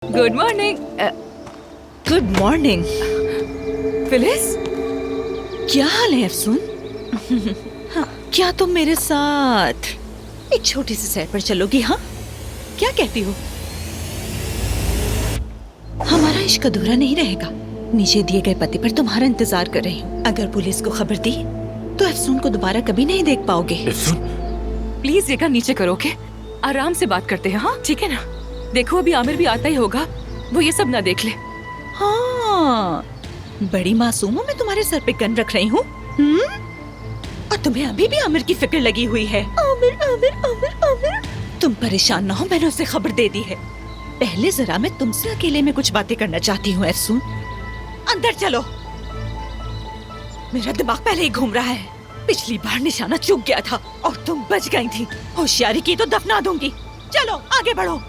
Good morning. Good morning. Phyllis, क्या हाल है अफसून? क्या तुम मेरे साथ एक छोटी सी सैर पर चलोगी? हाँ, क्या कहती हो? हमारा इश्क अधूरा नहीं रहेगा। नीचे दिए गए पते पर तुम्हारा इंतजार कर रही हूँ। अगर पुलिस को खबर दी तो अफसून को दोबारा कभी नहीं देख पाओगे। प्लीज ये काम नीचे करो, ओके? आराम से बात करते हैं, हाँ? ठीक है ना? देखो अभी आमिर भी आता ही होगा, वो ये सब ना देख ले। हाँ, बड़ी मासूम हूँ मैं तुम्हारे सर पे गन रख रही हूँ। और तुम्हें अभी भी आमिर की फिक्र लगी हुई है। आमिर आमिर आमिर आमिर, तुम परेशान ना हो, मैंने उसे खबर दे दी है। पहले जरा मैं तुमसे अकेले में कुछ बातें करना चाहती हूँ अफसून। अंदर चलो, मेरा दिमाग पहले ही घूम रहा है। पिछली बार निशाना चूक गया था और तुम बच गई थी। होशियारी की तो दफना दूंगी। चलो आगे बढ़ो।